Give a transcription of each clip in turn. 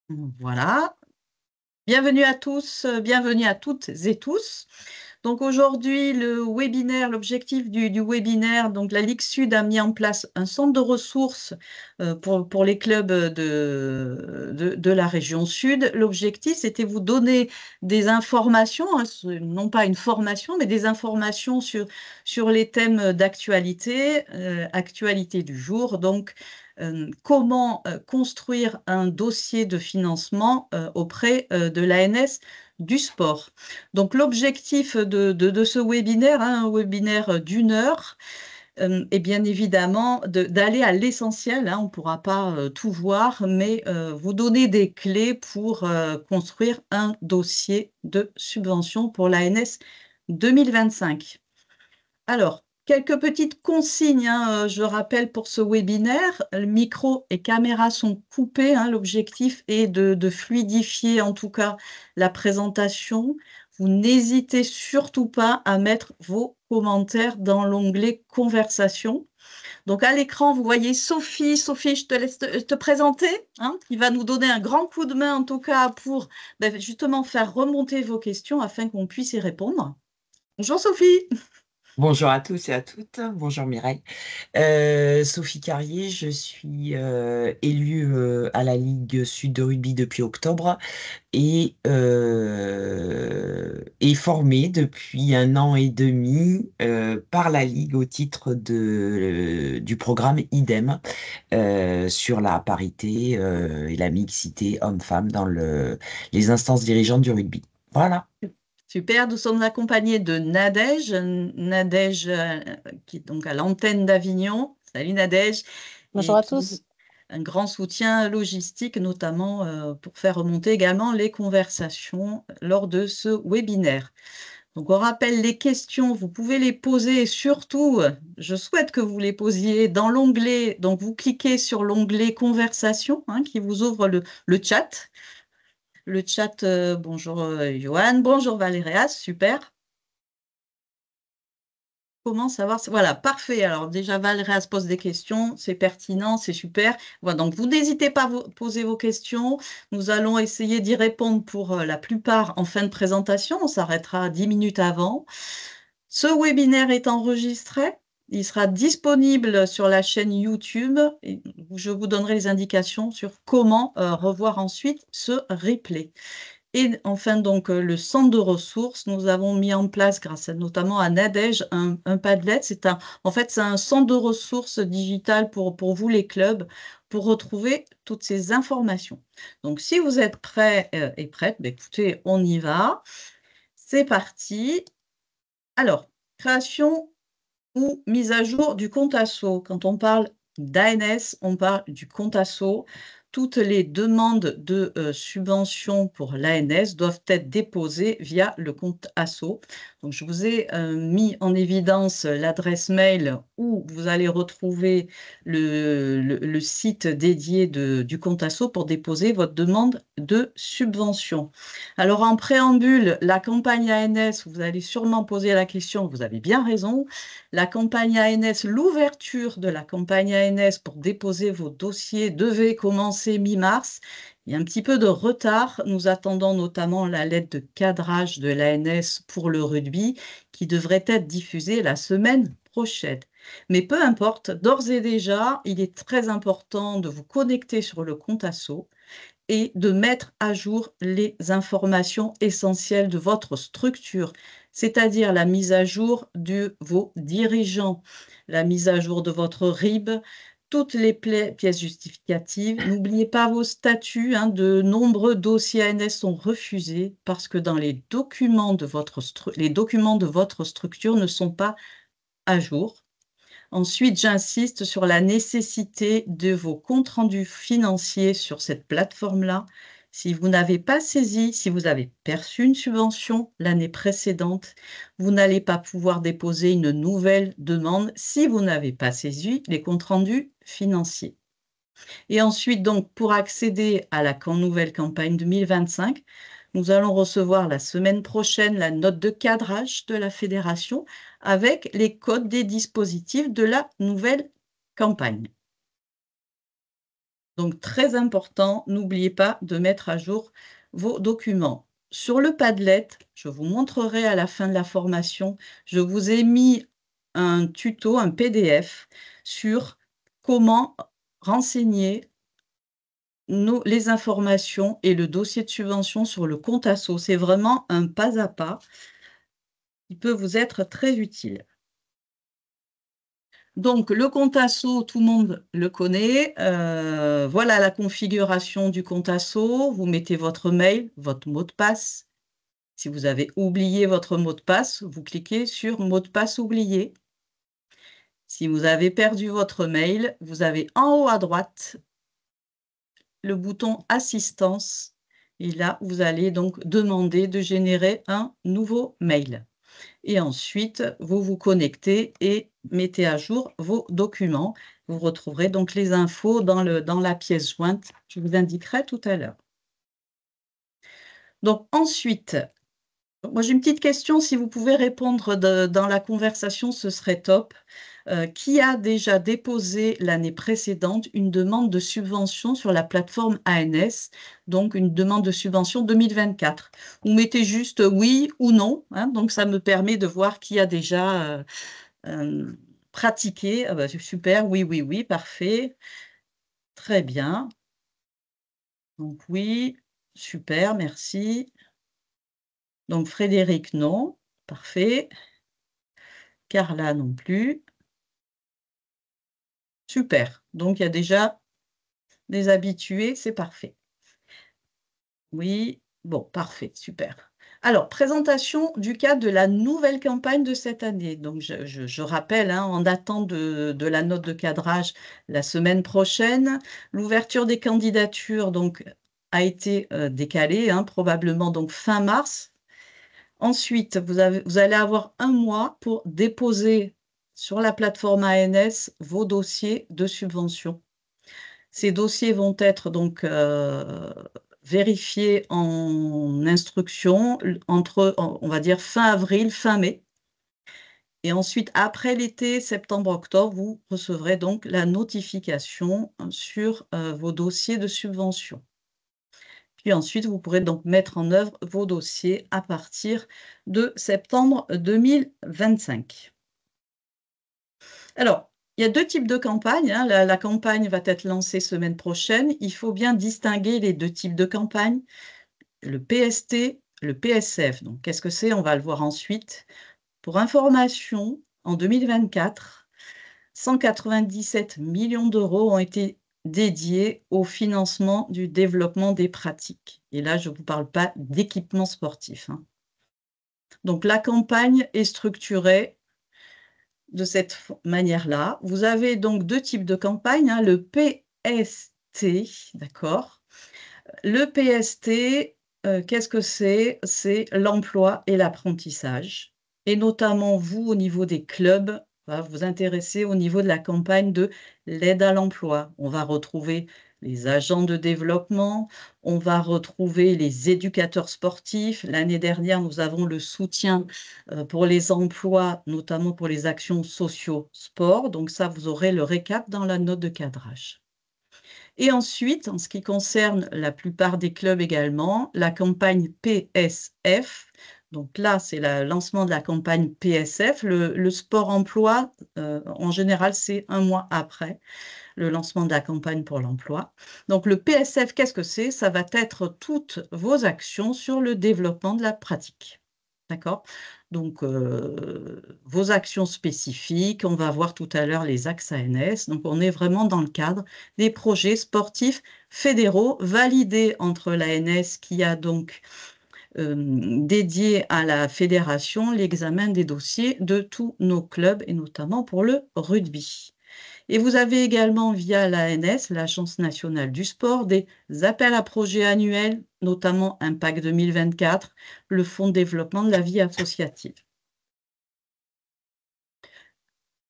Voilà. Bienvenue à tous, bienvenue à toutes et tous. Donc aujourd'hui, le webinaire, l'objectif du webinaire, donc la Ligue Sud a mis en place un centre de ressources pour les clubs de la région Sud. L'objectif, c'était vous donner des informations, hein, non pas une formation, mais des informations sur les thèmes d'actualité, actualité du jour. Donc, comment construire un dossier de financement auprès de l'ANS du sport. Donc l'objectif de ce webinaire, hein, un webinaire d'1 heure, est bien évidemment d'aller à l'essentiel, hein. On ne pourra pas tout voir, mais vous donner des clés pour construire un dossier de subvention pour l'ANS 2025. Alors, quelques petites consignes, hein, je rappelle pour ce webinaire, le micro et caméra sont coupés, hein, l'objectif est de fluidifier en tout cas la présentation. Vous n'hésitez surtout pas à mettre vos commentaires dans l'onglet conversation. Donc à l'écran, vous voyez Sophie. Sophie, je te laisse te présenter, hein, qui va nous donner un grand coup de main en tout cas pour justement faire remonter vos questions afin qu'on puisse y répondre. Bonjour Sophie. Bonjour à tous et à toutes. Bonjour Mireille. Sophie Carrier, je suis élue à la Ligue Sud de rugby depuis octobre et formée depuis 1 an et demi par la Ligue au titre du programme IDEM sur la parité et la mixité homme-femme dans les instances dirigeantes du rugby. Voilà. Super, nous sommes accompagnés de Nadège, Nadège qui est donc à l'antenne d'Avignon. Salut Nadège, Bonjour et à qui tous. un grand soutien logistique, notamment pour faire remonter également les conversations lors de ce webinaire. Donc on rappelle les questions, vous pouvez les poser et surtout, je souhaite que vous les posiez dans l'onglet, donc vous cliquez sur l'onglet conversation, hein, qui vous ouvre le chat. Le chat, bonjour Johan, bonjour Valéria, super. Comment savoir? Voilà, parfait. Alors déjà, Valéria se pose des questions, c'est pertinent, c'est super. Voilà, donc vous n'hésitez pas à poser vos questions. Nous allons essayer d'y répondre pour la plupart en fin de présentation. On s'arrêtera 10 minutes avant. Ce webinaire est enregistré. Il sera disponible sur la chaîne YouTube et je vous donnerai les indications sur comment revoir ensuite ce replay. Et enfin, donc, le centre de ressources, nous avons mis en place, grâce notamment à Nadège, un Padlet. En fait, c'est un centre de ressources digitales pour vous, les clubs, pour retrouver toutes ces informations. Donc, si vous êtes prêts et prêtes, écoutez, on y va. C'est parti. Alors, création ou mise à jour du compte asso. Quand on parle d'ANS, on parle du compte asso. Toutes les demandes de subvention pour l'ANS doivent être déposées via le compte asso. Donc, je vous ai mis en évidence l'adresse mail où vous allez retrouver le site dédié du compte asso pour déposer votre demande de subvention. Alors, en préambule, la campagne ANS, vous allez sûrement poser la question, vous avez bien raison, la campagne ANS, l'ouverture de la campagne ANS pour déposer vos dossiers devait commencer mi-mars. Il y a un petit peu de retard. Nous attendons notamment la lettre de cadrage de l'ANS pour le rugby qui devrait être diffusée la semaine prochaine. Mais peu importe, d'ores et déjà, il est très important de vous connecter sur le compte asso et de mettre à jour les informations essentielles de votre structure, c'est-à-dire la mise à jour de vos dirigeants, la mise à jour de votre RIB, toutes les pièces justificatives. N'oubliez pas vos statuts, hein, de nombreux dossiers ANS sont refusés parce que dans les documents de votre structure ne sont pas à jour. Ensuite, j'insiste sur la nécessité de vos comptes rendus financiers sur cette plateforme-là. Si vous n'avez pas saisi, si vous avez perçu une subvention l'année précédente, vous n'allez pas pouvoir déposer une nouvelle demande si vous n'avez pas saisi les comptes rendus financiers. Et ensuite, donc, pour accéder à la nouvelle campagne 2025, nous allons recevoir la semaine prochaine la note de cadrage de la fédération avec les codes des dispositifs de la nouvelle campagne. Donc, très important, n'oubliez pas de mettre à jour vos documents. Sur le Padlet, je vous montrerai à la fin de la formation, je vous ai mis un tuto, un PDF sur comment renseigner les informations et le dossier de subvention sur le compte asso. C'est vraiment un pas à pas qui peut vous être très utile. Donc, le compte asso, tout le monde le connaît. Voilà la configuration du compte asso. Vous mettez votre mail, votre mot de passe. Si vous avez oublié votre mot de passe, vous cliquez sur mot de passe oublié. Si vous avez perdu votre mail, vous avez en haut à droite le bouton assistance. Et là, vous allez donc demander de générer un nouveau mail. Et ensuite, vous vous connectez et mettez à jour vos documents. Vous retrouverez donc les infos dans la pièce jointe. Je vous indiquerai tout à l'heure. Donc ensuite, moi j'ai une petite question. Si vous pouvez répondre dans la conversation, ce serait top. Qui a déjà déposé l'année précédente une demande de subvention sur la plateforme ANS, donc une demande de subvention 2024? Vous mettez juste oui ou non, hein, donc ça me permet de voir qui a déjà pratiqué. Ah bah, super, oui, oui, oui, parfait, très bien. Donc oui, super, merci. Donc Frédéric, non, parfait. Carla non plus. Super, donc il y a déjà des habitués, c'est parfait. Oui, bon, parfait, super. Alors, présentation du cadre de la nouvelle campagne de cette année. Donc, je rappelle, hein, en attente de la note de cadrage la semaine prochaine, l'ouverture des candidatures donc, a été décalée, hein, probablement donc fin mars. Ensuite, vous allez avoir un mois pour déposer sur la plateforme ANS vos dossiers de subvention. Ces dossiers vont être donc vérifiés en instruction entre, on va dire, fin avril, fin mai. Et ensuite, après l'été, septembre-octobre, vous recevrez donc la notification sur vos dossiers de subvention. Puis ensuite, vous pourrez donc mettre en œuvre vos dossiers à partir de septembre 2025. Alors, il y a deux types de campagnes, hein. La campagne va être lancée semaine prochaine. Il faut bien distinguer les deux types de campagnes, le PST, le PSF. Donc, qu'est-ce que c'est? On va le voir ensuite. Pour information, en 2024, 197 millions d'euros ont été dédiés au financement du développement des pratiques. Et là, je ne vous parle pas d'équipement sportif, hein. Donc, la campagne est structurée de cette manière-là. Vous avez donc deux types de campagnes, hein, le PST, d'accord? Le PST, qu'est-ce que c'est? C'est l'emploi et l'apprentissage. Et notamment, vous, au niveau des clubs, va vous intéresser au niveau de la campagne de l'aide à l'emploi. On va retrouver les agents de développement, on va retrouver les éducateurs sportifs. L'année dernière, nous avons le soutien pour les emplois, notamment pour les actions socio-sport. Donc ça, vous aurez le récap dans la note de cadrage. Et ensuite, en ce qui concerne la plupart des clubs également, la campagne PSF. Donc là, c'est le lancement de la campagne PSF. Le sport-emploi, en général, c'est un mois après le lancement de la campagne pour l'emploi. Donc le PSF, qu'est-ce que c'est? Ça va être toutes vos actions sur le développement de la pratique. D'accord? Donc, vos actions spécifiques, on va voir tout à l'heure les axes ANS. Donc, on est vraiment dans le cadre des projets sportifs fédéraux validés entre l'ANS qui a donc dédié à la fédération l'examen des dossiers de tous nos clubs et notamment pour le rugby. Et vous avez également via l'ANS, l'Agence nationale du sport, des appels à projets annuels, notamment Impact 2024, le Fonds de développement de la vie associative.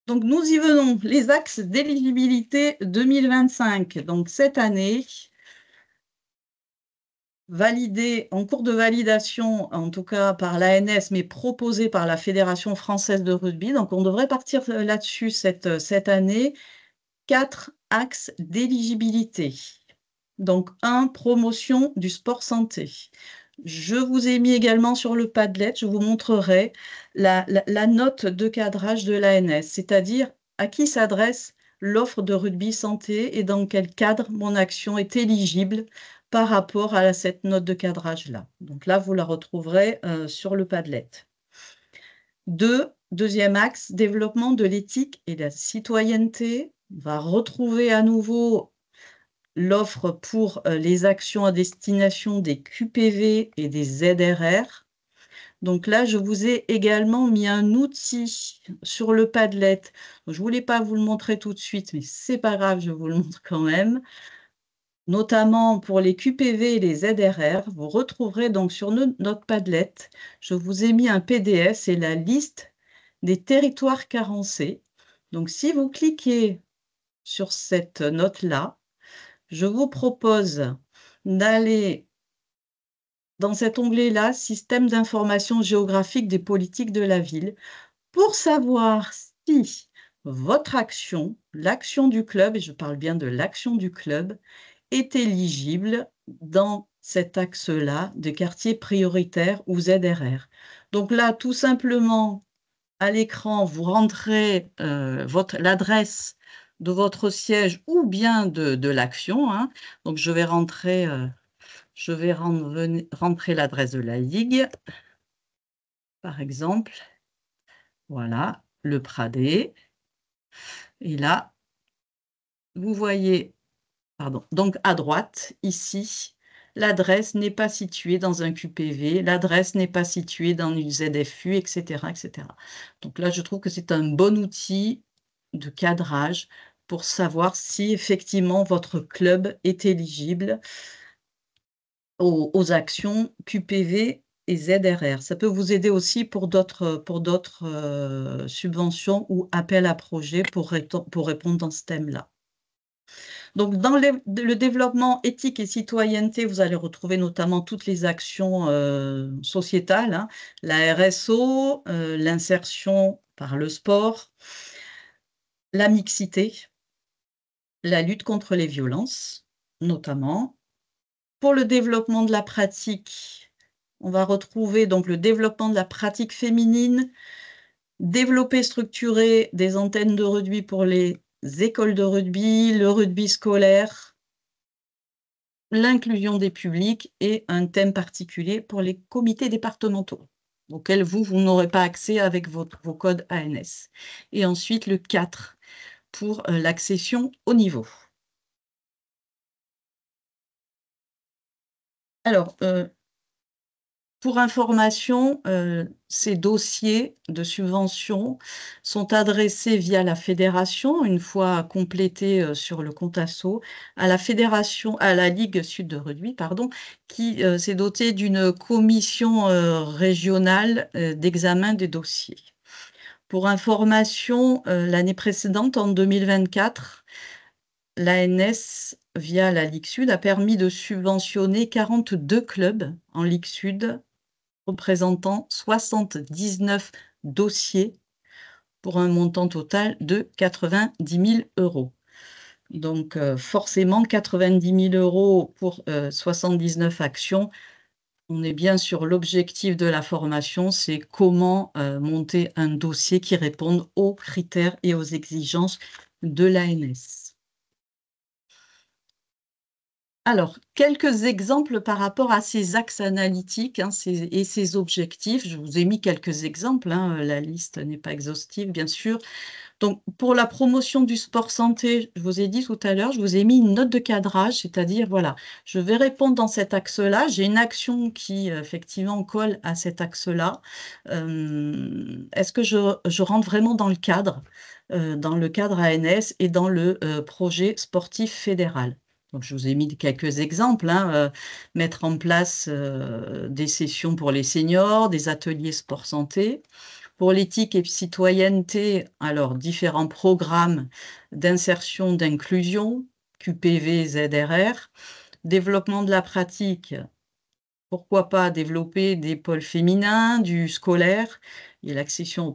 Donc nous y venons, les axes d'éligibilité 2025. Donc cette année, validé, en cours de validation, en tout cas par l'ANS, mais proposé par la Fédération française de rugby. Donc on devrait partir là-dessus cette année. 4 axes d'éligibilité. Donc, 1, promotion du sport santé. Je vous ai mis également sur le Padlet, je vous montrerai la note de cadrage de l'ANS, c'est-à-dire à qui s'adresse l'offre de rugby santé et dans quel cadre mon action est éligible par rapport à cette note de cadrage-là. Donc là, vous la retrouverez sur le Padlet. Deuxième axe, développement de l'éthique et de la citoyenneté. On va retrouver à nouveau l'offre pour les actions à destination des QPV et des ZRR. Donc là, je vous ai également mis un outil sur le Padlet. Je ne voulais pas vous le montrer tout de suite, mais ce n'est pas grave, je vous le montre quand même. Notamment pour les QPV et les ZRR, vous retrouverez donc sur notre Padlet, je vous ai mis un PDF, c'est la liste des territoires carencés. Donc si vous cliquez sur cette note-là, je vous propose d'aller dans cet onglet-là, Système d'information géographique des politiques de la ville, pour savoir si votre action, l'action du club, et je parle bien de l'action du club, est éligible dans cet axe-là de quartier prioritaire ou ZRR. Donc là, tout simplement, à l'écran, vous rentrez l'adresse de votre siège ou bien de l'action. Hein. Donc, je vais rentrer l'adresse de la Ligue, par exemple. Voilà, le Pradé. Et là, vous voyez, pardon, donc à droite, ici, l'adresse n'est pas située dans un QPV, l'adresse n'est pas située dans une ZFU, etc., etc. Donc là, je trouve que c'est un bon outil de cadrage pour savoir si effectivement votre club est éligible aux actions QPV et ZRR. Ça peut vous aider aussi pour d'autres subventions ou appels à projets pour répondre dans ce thème-là. Donc, dans le développement éthique et citoyenneté, vous allez retrouver notamment toutes les actions sociétales, hein, la RSO, l'insertion par le sport, la mixité, la lutte contre les violences, notamment. Pour le développement de la pratique, on va retrouver donc le développement de la pratique féminine, développer, structurer des antennes de rugby pour les écoles de rugby, le rugby scolaire, l'inclusion des publics et un thème particulier pour les comités départementaux, auxquels vous n'aurez pas accès avec vos codes ANS. Et ensuite, le 4 pour l'accession au niveau. Alors, pour information, ces dossiers de subvention sont adressés via la fédération, une fois complétés sur le compte asso, à la Ligue Sud de Rugby, pardon, qui s'est dotée d'une commission régionale d'examen des dossiers. Pour information, l'année précédente, en 2024, l'ANS, via la Ligue Sud, a permis de subventionner 42 clubs en Ligue Sud, représentant 79 dossiers pour un montant total de 90 000 €. Donc, forcément, 90 000 € pour 79 actions. On est bien sur l'objectif de la formation, c'est comment monter un dossier qui réponde aux critères et aux exigences de l'ANS. Alors, quelques exemples par rapport à ces axes analytiques hein, et ces objectifs. Je vous ai mis quelques exemples, hein, la liste n'est pas exhaustive, bien sûr. Donc, pour la promotion du sport santé, je vous ai dit tout à l'heure, je vous ai mis une note de cadrage, c'est-à-dire, voilà, je vais répondre dans cet axe-là. J'ai une action qui, effectivement, colle à cet axe-là. Est-ce que je rentre vraiment dans le cadre ANS et dans le projet sportif fédéral? Donc, je vous ai mis quelques exemples, hein, mettre en place des sessions pour les seniors, des ateliers sport santé. Pour l'éthique et citoyenneté, alors différents programmes d'insertion, d'inclusion, QPV, ZRR. Développement de la pratique, pourquoi pas développer des pôles féminins, du scolaire et l'accession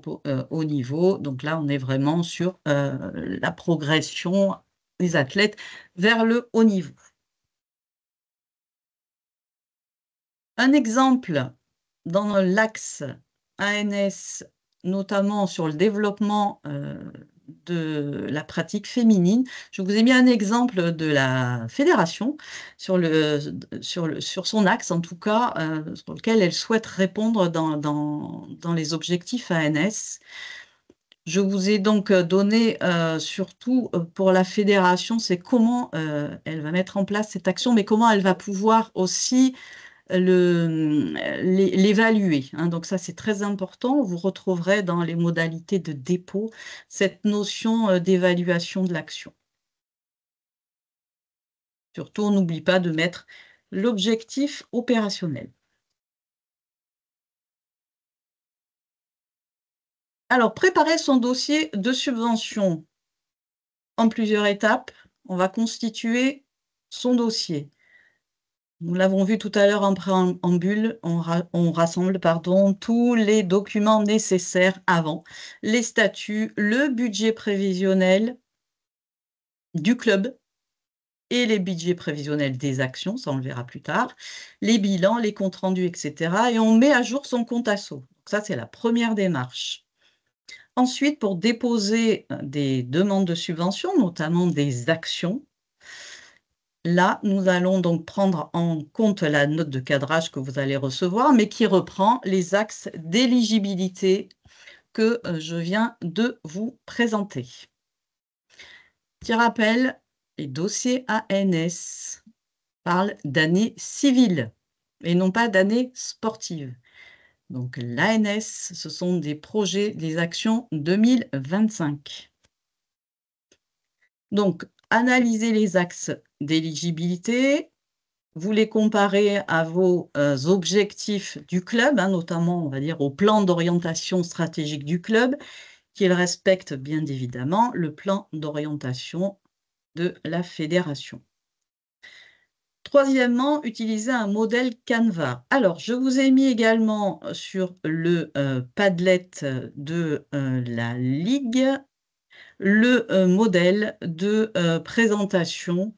au niveau. Donc là, on est vraiment sur la progression les athlètes vers le haut niveau. Un exemple dans l'axe ANS, notamment sur le développement de la pratique féminine. Je vous ai mis un exemple de la fédération sur son axe, en tout cas, sur lequel elle souhaite répondre dans les objectifs ANS. Je vous ai donc donné, surtout pour la fédération, c'est comment elle va mettre en place cette action, mais comment elle va pouvoir aussi l'évaluer, hein. Donc ça, c'est très important. Vous retrouverez dans les modalités de dépôt cette notion d'évaluation de l'action. Surtout, on n'oublie pas de mettre l'objectif opérationnel. Alors, préparer son dossier de subvention en plusieurs étapes. On va constituer son dossier. Nous l'avons vu tout à l'heure en préambule, on rassemble tous les documents nécessaires avant, les statuts, le budget prévisionnel du club et les budgets prévisionnels des actions, ça on le verra plus tard, les bilans, les comptes rendus, etc. Et on met à jour son compte asso. Donc ça, c'est la première démarche. Ensuite, pour déposer des demandes de subvention, notamment des actions, là, nous allons donc prendre en compte la note de cadrage que vous allez recevoir, mais qui reprend les axes d'éligibilité que je viens de vous présenter. Petit rappel, les dossiers ANS parlent d'année civile et non pas d'année sportive. Donc l'ANS, ce sont des projets, des actions 2025. Donc, analysez les axes d'éligibilité, vous les comparez à vos objectifs du club, hein, notamment, on va dire, au plan d'orientation stratégique du club, qu'il respecte bien évidemment le plan d'orientation de la fédération. Troisièmement, utilisez un modèle Canva. Alors, je vous ai mis également sur le Padlet de la Ligue le modèle de présentation,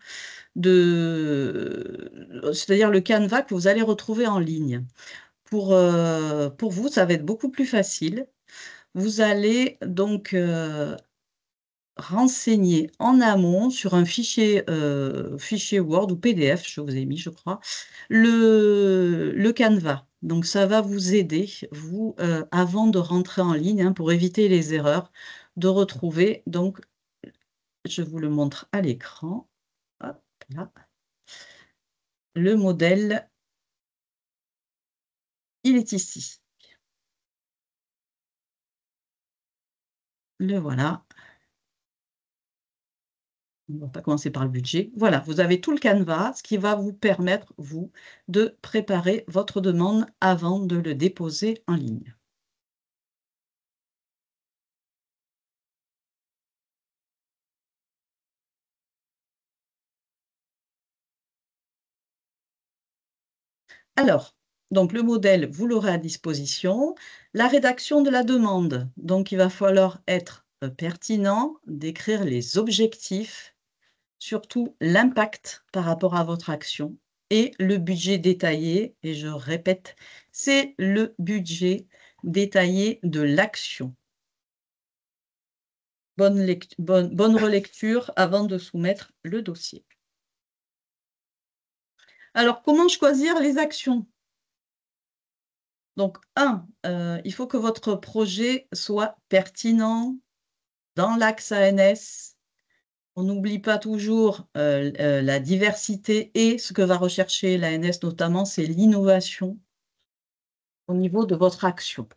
c'est-à-dire le Canva que vous allez retrouver en ligne. Pour vous, ça va être beaucoup plus facile. Vous allez donc renseigner en amont sur un fichier Word ou PDF, je vous ai mis, je crois, le Canva. Donc, ça va vous aider, vous, avant de rentrer en ligne, hein, pour éviter les erreurs, de retrouver, donc, je vous le montre à l'écran. Hop là. Le modèle, il est ici. Le voilà. On ne va pas commencer par le budget. Voilà, vous avez tout le canevas, ce qui va vous permettre, vous, de préparer votre demande avant de le déposer en ligne. Alors, donc le modèle, vous l'aurez à disposition. La rédaction de la demande, donc il va falloir être pertinent, décrire les objectifs, surtout l'impact par rapport à votre action et le budget détaillé. Et je répète, c'est le budget détaillé de l'action. Bonne relecture avant de soumettre le dossier. Alors, comment choisir les actions? Donc, il faut que votre projet soit pertinent dans l'axe ANS. On n'oublie pas toujours la diversité et ce que va rechercher l'ANS notamment, c'est l'innovation au niveau de votre action.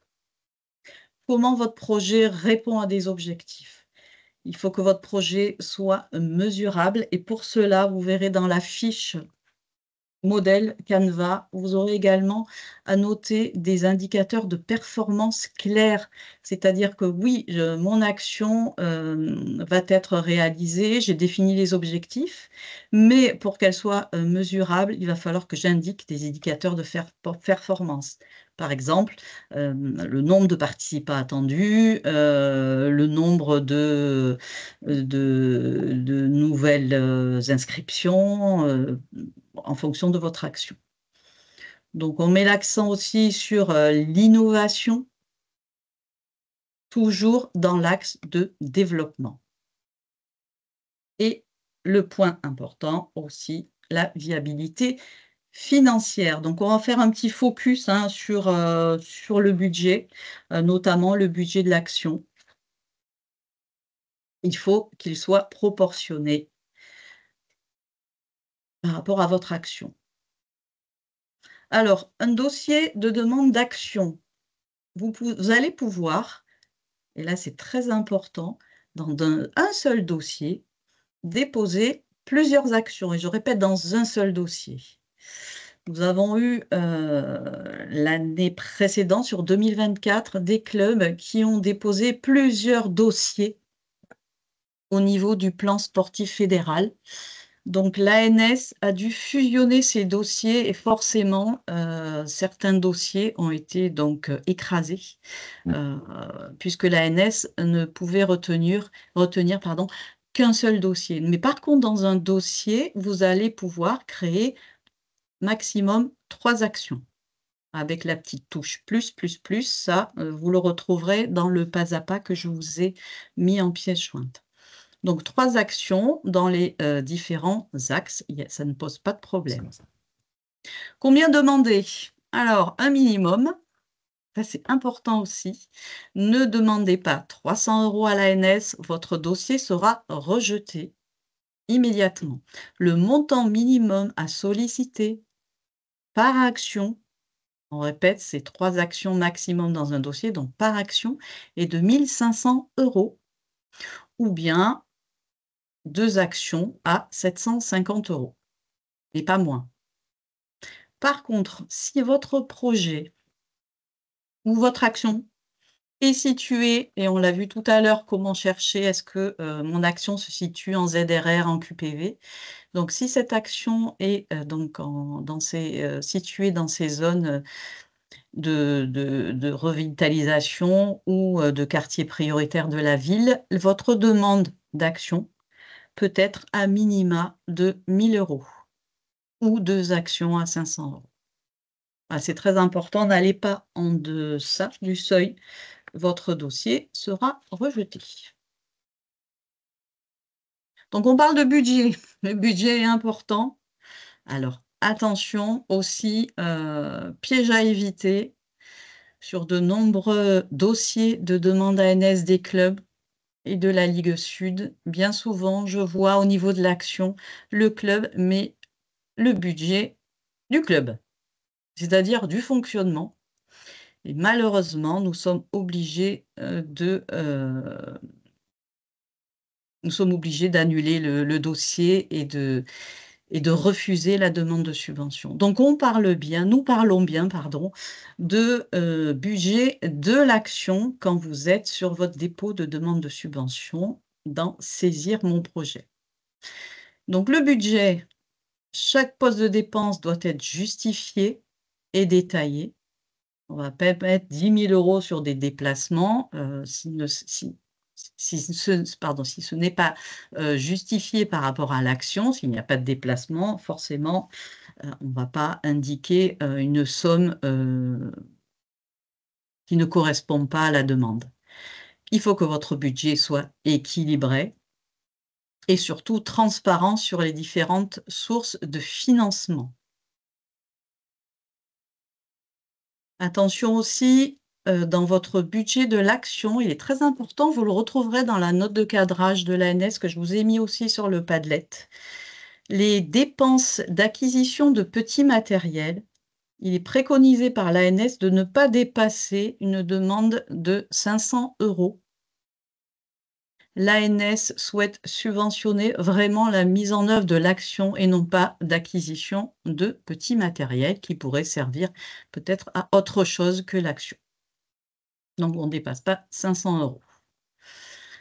Comment votre projet répond à des objectifs? Il faut que votre projet soit mesurable et pour cela, vous verrez dans la fiche modèle Canva, vous aurez également à noter des indicateurs de performance clairs. C'est-à-dire que oui, mon action va être réalisée, j'ai défini les objectifs, mais pour qu'elle soit mesurable, il va falloir que j'indique des indicateurs de performance. Par exemple, le nombre de participants attendus, le nombre de nouvelles inscriptions en fonction de votre action. Donc, on met l'accent aussi sur l'innovation, toujours dans l'axe de développement. Et le point important aussi, la viabilité financière. Donc, on va faire un petit focus sur le budget, notamment le budget de l'action. Il faut qu'il soit proportionné par rapport à votre action. Alors, un dossier de demande d'action, vous allez pouvoir, et là c'est très important, dans un seul dossier, déposer plusieurs actions. Et je répète, dans un seul dossier. Nous avons eu l'année précédente, sur 2024, des clubs qui ont déposé plusieurs dossiers au niveau du plan sportif fédéral. Donc l'ANS a dû fusionner ces dossiers et forcément, certains dossiers ont été donc écrasés, puisque l'ANS ne pouvait retenir qu'un seul dossier. Mais par contre, dans un dossier, vous allez pouvoir créer maximum 3 actions. Avec la petite touche plus, ça, vous le retrouverez dans le pas à pas que je vous ai mis en pièce jointe. Donc 3 actions dans les différents axes, ça ne pose pas de problème. Combien demander? Alors, un minimum, ça c'est important aussi. Ne demandez pas 300 € à l'ANS, votre dossier sera rejeté immédiatement. Le montant minimum à solliciter par action, on répète, c'est 3 actions maximum dans un dossier, donc par action, est de 1 500 €, ou bien 2 actions à 750 € et pas moins. Par contre, si votre projet ou votre action est située, et on l'a vu tout à l'heure, comment chercher, est-ce que mon action se situe en ZRR, en QPV? Donc si cette action est située dans ces zones de revitalisation ou de quartier prioritaire de la ville, votre demande d'action peut être à minima de 1 000 € ou 2 actions à 500 €. Ah, c'est très important, n'allez pas en deçà du seuil, votre dossier sera rejeté. Donc on parle de budget, le budget est important. Alors attention aussi, piège à éviter, sur de nombreux dossiers de demande ANS des clubs et de la Ligue Sud, bien souvent, je vois au niveau de l'action, le club met le budget du club, c'est-à-dire du fonctionnement. Et malheureusement, nous sommes obligés d'annuler le dossier et de refuser la demande de subvention. Donc nous parlons bien, de budget de l'action quand vous êtes sur votre dépôt de demande de subvention dans Saisir mon projet. Donc le budget, chaque poste de dépense doit être justifié et détaillé. On va pas mettre 10 000 € sur des déplacements, si ce n'est pas justifié par rapport à l'action, s'il n'y a pas de déplacement, forcément, on ne va pas indiquer une somme qui ne correspond pas à la demande. Il faut que votre budget soit équilibré et surtout transparent sur les différentes sources de financement. Attention aussi, dans votre budget de l'action, il est très important, vous le retrouverez dans la note de cadrage de l'ANS que je vous ai mis aussi sur le Padlet. Les dépenses d'acquisition de petits matériels, il est préconisé par l'ANS de ne pas dépasser une demande de 500 €. l'ANS souhaite subventionner vraiment la mise en œuvre de l'action et non pas d'acquisition de petits matériels qui pourraient servir peut-être à autre chose que l'action. Donc, on ne dépasse pas 500 €.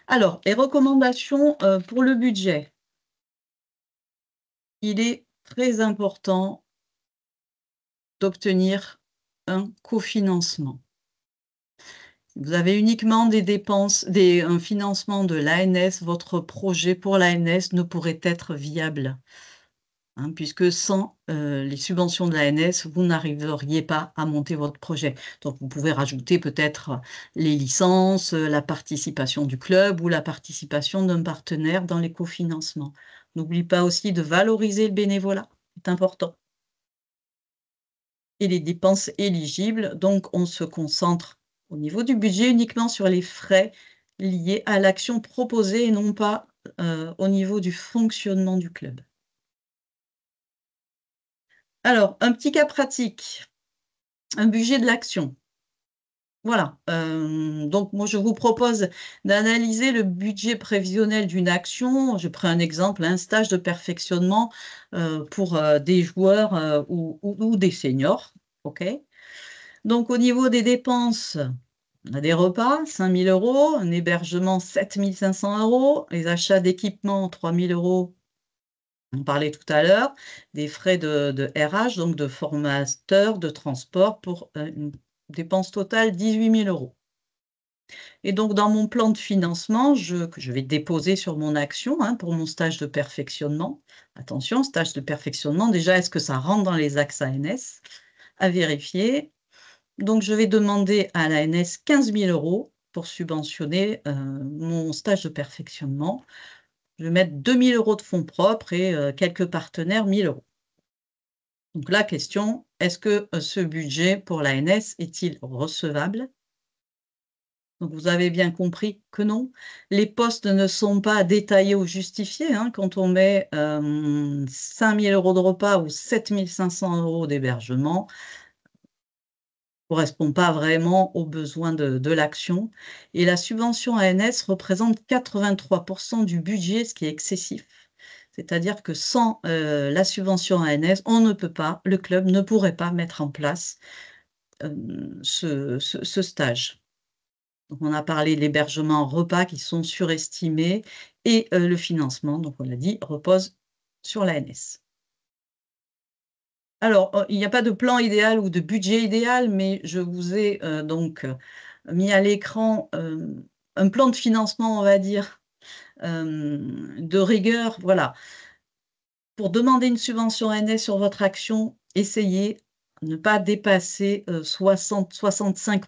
Alors, les recommandations pour le budget. Il est très important d'obtenir un cofinancement. Vous avez uniquement des dépenses, un financement de l'ANS, votre projet pour l'ANS ne pourrait être viable, hein, puisque sans les subventions de l'ANS, vous n'arriveriez pas à monter votre projet. Donc vous pouvez rajouter peut-être les licences, la participation du club ou la participation d'un partenaire dans les cofinancements. N'oublie pas aussi de valoriser le bénévolat, c'est important. Et les dépenses éligibles, donc on se concentre au niveau du budget uniquement sur les frais liés à l'action proposée et non pas, au niveau du fonctionnement du club. Alors, un petit cas pratique, un budget de l'action. Voilà, donc moi je vous propose d'analyser le budget prévisionnel d'une action. Je prends un exemple, un stage de perfectionnement, pour, des joueurs, ou des seniors, OK? Donc au niveau des dépenses, on a des repas, 5 000 €, un hébergement, 7 500 €, les achats d'équipements, 3 000 €, on parlait tout à l'heure, des frais de RH, donc de formateur, de transport pour, une dépense totale 18 000 €. Et donc dans mon plan de financement, que je vais déposer sur mon action, hein, pour mon stage de perfectionnement. Attention, stage de perfectionnement, déjà, est-ce que ça rentre dans les axes ANS? À vérifier. Donc je vais demander à l'ANS 15 000 € pour subventionner, mon stage de perfectionnement. Je vais mettre 2 000 € de fonds propres et quelques partenaires 1 000 €. Donc la question, est-ce que, ce budget pour l'ANS est-il recevable? Donc vous avez bien compris que non. Les postes ne sont pas détaillés ou justifiés, hein. Quand on met, 5 000 € de repas ou 7 500 € d'hébergement, correspond pas vraiment aux besoins de l'action et la subvention ANS représente 83 du budget, ce qui est excessif. C'est-à-dire que sans, la subvention ANS, on ne peut pas, le club ne pourrait pas mettre en place, ce stage. Donc on a parlé de l'hébergement, repas qui sont surestimés et le financement, donc on l'a dit, repose sur l'ANS. Alors, il n'y a pas de plan idéal ou de budget idéal, mais je vous ai, donc, mis à l'écran, un plan de financement, on va dire, de rigueur, voilà. Pour demander une subvention ANS sur votre action, essayez de ne pas dépasser, 65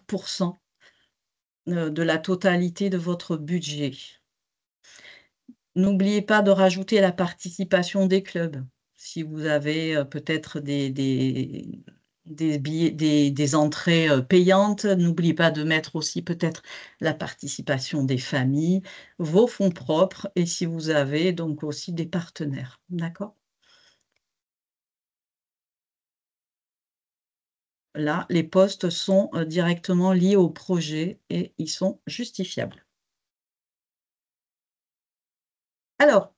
de la totalité de votre budget. N'oubliez pas de rajouter la participation des clubs. Si vous avez, peut-être des billets des entrées, payantes, n'oubliez pas de mettre aussi peut-être la participation des familles, vos fonds propres et si vous avez donc aussi des partenaires. D'accord? Là, les postes sont, directement liés au projet et ils sont justifiables. Alors,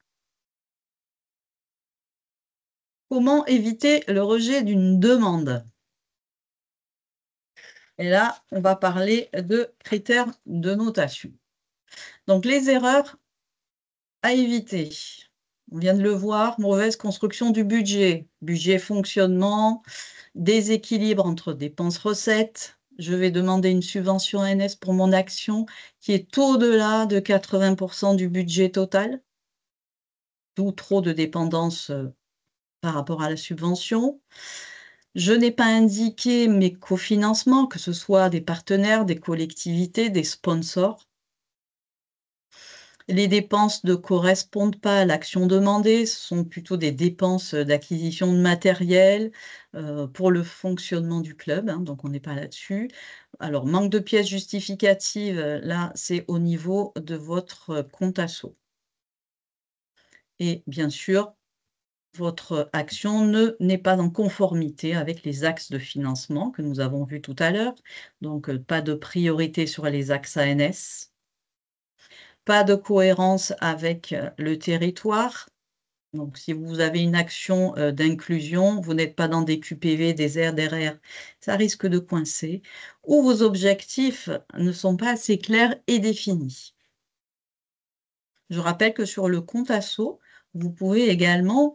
comment éviter le rejet d'une demande? Et là, on va parler de critères de notation. Donc les erreurs à éviter. On vient de le voir, mauvaise construction du budget, budget fonctionnement, déséquilibre entre dépenses-recettes. Je vais demander une subvention ANS pour mon action qui est au-delà de 80 du budget total, d'où trop de dépendance, par rapport à la subvention. Je n'ai pas indiqué mes cofinancements, que ce soit des partenaires, des collectivités, des sponsors. Les dépenses ne correspondent pas à l'action demandée, ce sont plutôt des dépenses, d'acquisition de matériel, pour le fonctionnement du club, hein, donc on n'est pas là-dessus. Alors manque de pièces justificatives, là, c'est au niveau de votre, compte asso et bien sûr, votre action n'est pas en conformité avec les axes de financement que nous avons vus tout à l'heure, donc pas de priorité sur les axes ANS. pas de cohérence avec le territoire. Donc, si vous avez une action d'inclusion, vous n'êtes pas dans des QPV, des R, des RR, ça risque de coincer. Ou vos objectifs ne sont pas assez clairs et définis. Je rappelle que sur le compte asso, vous pouvez également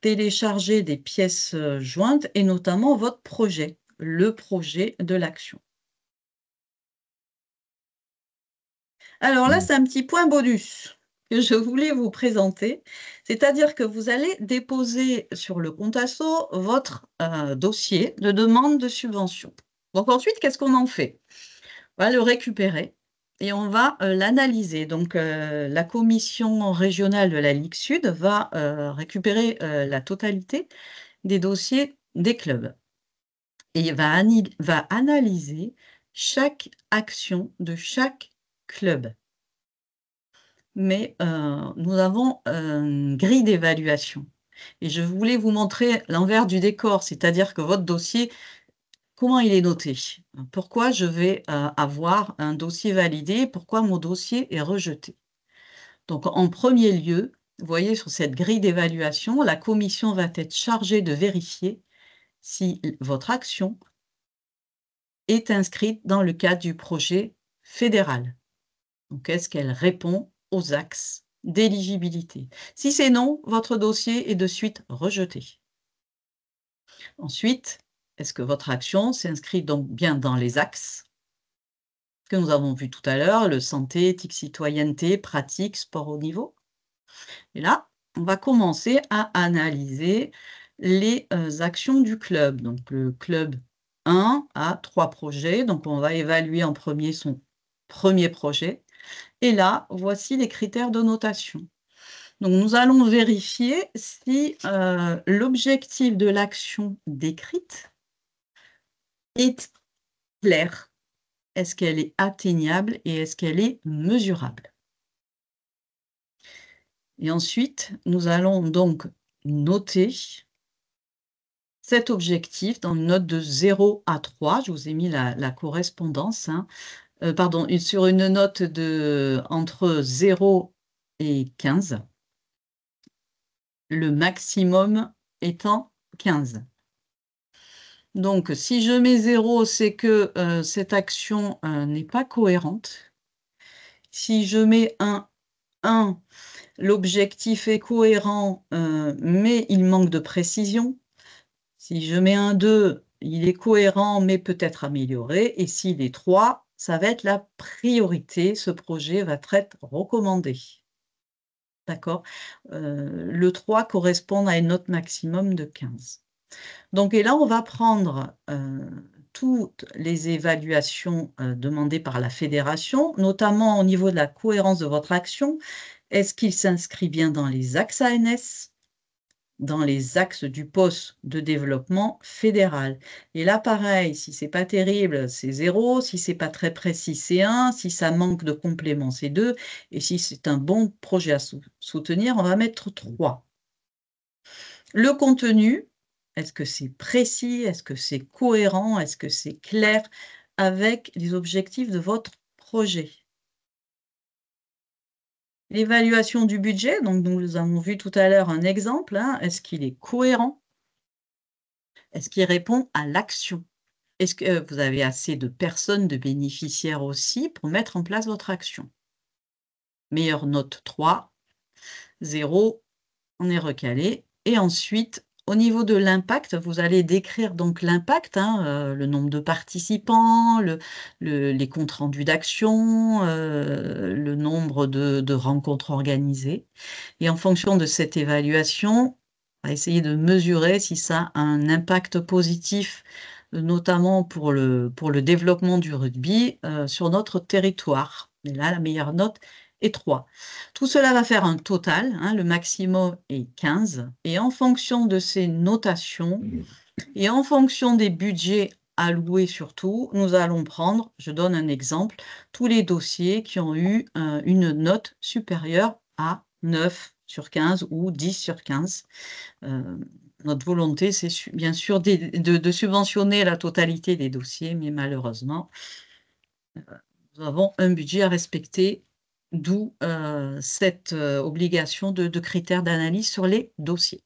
télécharger des pièces jointes et notamment votre projet, le projet de l'action. Alors là, c'est un petit point bonus que je voulais vous présenter, c'est-à-dire que vous allez déposer sur le compte asso votre dossier de demande de subvention. Donc ensuite, qu'est-ce qu'on en fait? On va le récupérer et on va l'analyser. Donc la commission régionale de la Ligue Sud va récupérer la totalité des dossiers des clubs et va analyser chaque action de chaque club. Mais nous avons une grille d'évaluation. Et je voulais vous montrer l'envers du décor, c'est-à-dire que votre dossier, comment il est noté? Pourquoi je vais avoir un dossier validé? Pourquoi mon dossier est rejeté? Donc, en premier lieu, vous voyez sur cette grille d'évaluation, la commission va être chargée de vérifier si votre action est inscrite dans le cadre du projet fédéral. Donc, est-ce qu'elle répond aux axes d'éligibilité? Si c'est non, votre dossier est de suite rejeté. Ensuite, est-ce que votre action s'inscrit donc bien dans les axes que nous avons vus tout à l'heure, le santé, éthique, citoyenneté, pratique, sport haut niveau? Et là, on va commencer à analyser les actions du club. Donc, le club 1 a 3 projets, donc on va évaluer en premier son premier projet. Et là, voici les critères de notation. Donc, nous allons vérifier si l'objectif de l'action décrite est clair. Est-ce qu'elle est atteignable et est-ce qu'elle est mesurable? Et ensuite, nous allons donc noter cet objectif dans une note de 0 à 3. Je vous ai mis la correspondance, hein. Pardon, sur une note entre 0 et 15. Le maximum étant 15. Donc, si je mets 0, c'est que cette action n'est pas cohérente. Si je mets 1, l'objectif est cohérent, mais il manque de précision. Si je mets un 2, il est cohérent, mais peut-être amélioré. Et s'il est 3, ça va être la priorité. Ce projet va être recommandé. D'accord? Le 3 correspond à une note maximum de 15. Donc, et là, on va prendre toutes les évaluations demandées par la fédération, notamment au niveau de la cohérence de votre action. Est-ce qu'il s'inscrit bien dans les axes ANS, dans les axes du poste de développement fédéral? Et là, pareil, si c'est pas terrible, c'est 0. Si c'est pas très précis, c'est 1. Si ça manque de complément, c'est 2. Et si c'est un bon projet à soutenir, on va mettre 3. Le contenu, est-ce que c'est précis? Est-ce que c'est cohérent? Est-ce que c'est clair avec les objectifs de votre projet? L'évaluation du budget, donc nous avons vu tout à l'heure un exemple, hein. Est-ce qu'il est cohérent? Est-ce qu'il répond à l'action? Est-ce que vous avez assez de personnes, de bénéficiaires aussi pour mettre en place votre action? Meilleure note 3, 0, on est recalé. Et ensuite, au niveau de l'impact, vous allez décrire donc l'impact, hein, le nombre de participants, les comptes rendus d'action, le nombre de rencontres organisées. Et en fonction de cette évaluation, on va essayer de mesurer si ça a un impact positif, notamment pour le développement du rugby sur notre territoire. Et là, la meilleure note est 3. Tout cela va faire un total, hein, le maximum est 15. Et en fonction de ces notations et en fonction des budgets alloués surtout, nous allons prendre, je donne un exemple, tous les dossiers qui ont eu une note supérieure à 9 sur 15 ou 10 sur 15. Notre volonté, c'est bien sûr de subventionner la totalité des dossiers, mais malheureusement, nous avons un budget à respecter D'où cette obligation de critères d'analyse sur les dossiers.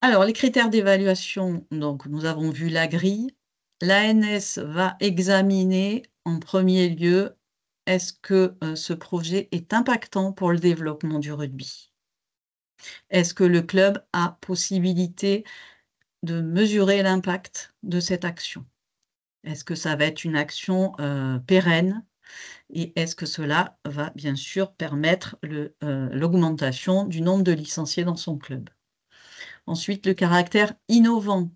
Alors, les critères d'évaluation, donc nous avons vu la grille. L'ANS va examiner en premier lieu, est-ce que ce projet est impactant pour le développement du rugby? Est-ce que le club a possibilité de mesurer l'impact de cette action? Est-ce que ça va être une action pérenne? Et est-ce que cela va bien sûr permettre l'augmentation du nombre de licenciés dans son club? Ensuite, le caractère innovant,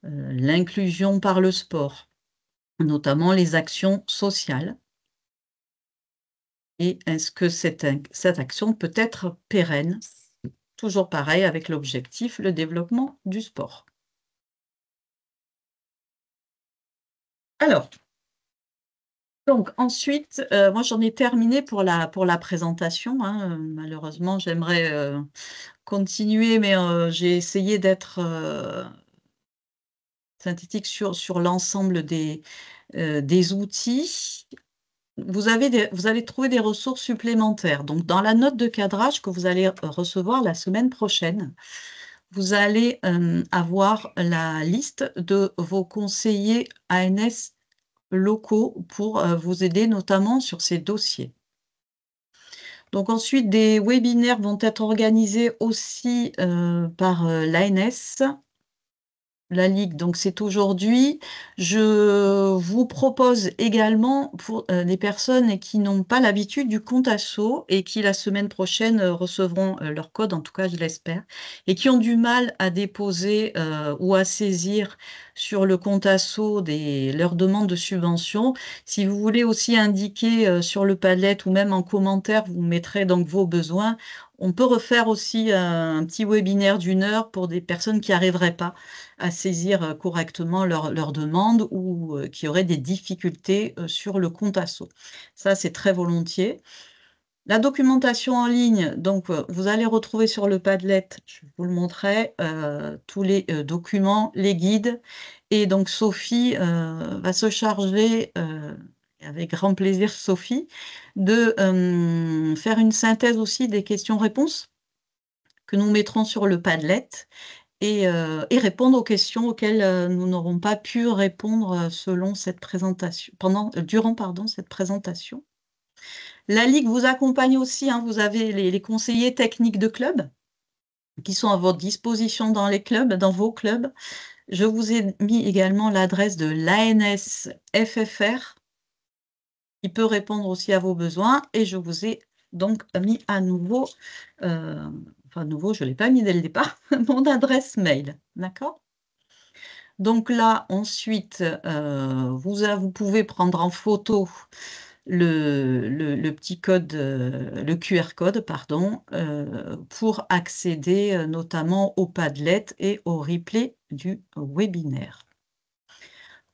l'inclusion par le sport, notamment les actions sociales. Et est-ce que cette action peut être pérenne? Toujours pareil avec l'objectif, le développement du sport. Alors, donc ensuite, moi j'en ai terminé pour la présentation, hein, malheureusement j'aimerais, continuer mais j'ai essayé d'être, synthétique sur l'ensemble des outils. Vous allez trouver des ressources supplémentaires. Donc dans la note de cadrage que vous allez recevoir la semaine prochaine, vous allez, avoir la liste de vos conseillers ANS locaux pour, vous aider notamment sur ces dossiers. Donc ensuite, des webinaires vont être organisés aussi, par, l'ANS. La Ligue, donc c'est aujourd'hui. Je vous propose également pour, des personnes qui n'ont pas l'habitude du compte asso et qui la semaine prochaine, recevront, leur code, en tout cas je l'espère, et qui ont du mal à déposer, ou à saisir sur le compte asso leurs demandes de subvention. Si vous voulez aussi indiquer, sur le Padlet ou même en commentaire, vous mettrez donc vos besoins. On peut refaire aussi, un petit webinaire d'1 heure pour des personnes qui n'arriveraient pas à saisir, correctement leur demande ou, qui auraient des difficultés, sur le compte asso. Ça, c'est très volontiers. La documentation en ligne, donc, vous allez retrouver sur le Padlet, je vous le montrerai, tous les, documents, les guides et donc Sophie, va se charger, avec grand plaisir Sophie, de, faire une synthèse aussi des questions-réponses que nous mettrons sur le Padlet et répondre aux questions auxquelles, nous n'aurons pas pu répondre, selon cette présentation durant, pardon, cette présentation. La Ligue vous accompagne aussi, hein, vous avez les conseillers techniques de club qui sont à votre disposition dans les clubs, dans vos clubs. Je vous ai mis également l'adresse de l'ANS FFR qui peut répondre aussi à vos besoins et je vous ai donc mis à nouveau, enfin à nouveau, je ne l'ai pas mis dès le départ, mon adresse mail, d'accord? Donc là, ensuite, vous pouvez prendre en photo le petit code, le QR code, pardon, pour accéder, notamment au Padlet et au replay du webinaire.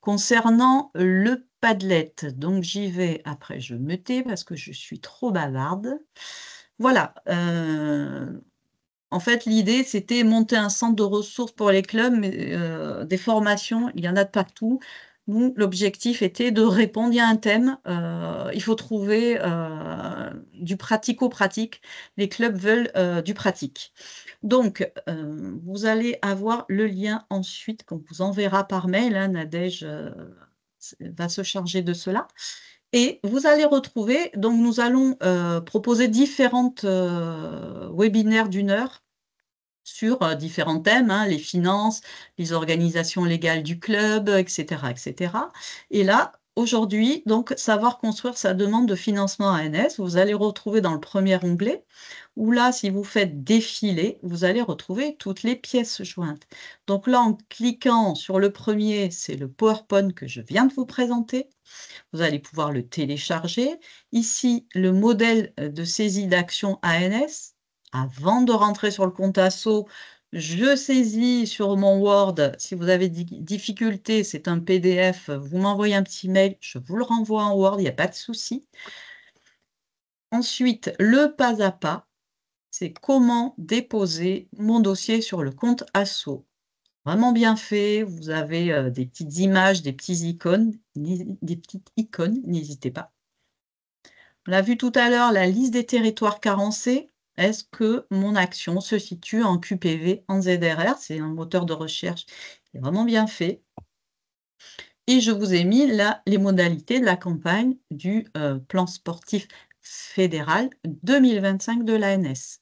Concernant le Padlet, donc j'y vais, après je me tais parce que je suis trop bavarde. Voilà, en fait, l'idée, c'était monter un centre de ressources pour les clubs, mais des formations, il y en a de partout. Nous, l'objectif était de répondre, il y a un thème, il faut trouver, du pratico-pratique. Les clubs veulent, du pratique. Donc, vous allez avoir le lien ensuite qu'on vous enverra par mail, hein, Nadège, va se charger de cela. Et vous allez retrouver, donc nous allons, proposer différentes, webinaires d'1 heure sur, différents thèmes, hein, les finances, les organisations légales du club, et cetera et cetera. Et là, aujourd'hui, donc savoir construire sa demande de financement ANS, vous allez retrouver dans le premier onglet, où là, si vous faites défiler, vous allez retrouver toutes les pièces jointes. Donc là, en cliquant sur le premier, c'est le PowerPoint que je viens de vous présenter. Vous allez pouvoir le télécharger. Ici, le modèle, de saisie d'action ANS. Avant de rentrer sur le compte asso, je saisis sur mon Word. Si vous avez des difficultés, c'est un PDF, vous m'envoyez un petit mail, je vous le renvoie en Word, il n'y a pas de souci. Ensuite, le pas à pas, c'est comment déposer mon dossier sur le compte asso. Vraiment bien fait. Vous avez des petites images, des petites icônes, n'hésitez pas. On l'a vu tout à l'heure, la liste des territoires carencés. Est-ce que mon action se situe en QPV, en ZRR? C'est un moteur de recherche qui est vraiment bien fait. Et je vous ai mis là les modalités de la campagne du plan sportif fédéral 2025 de l'ANS.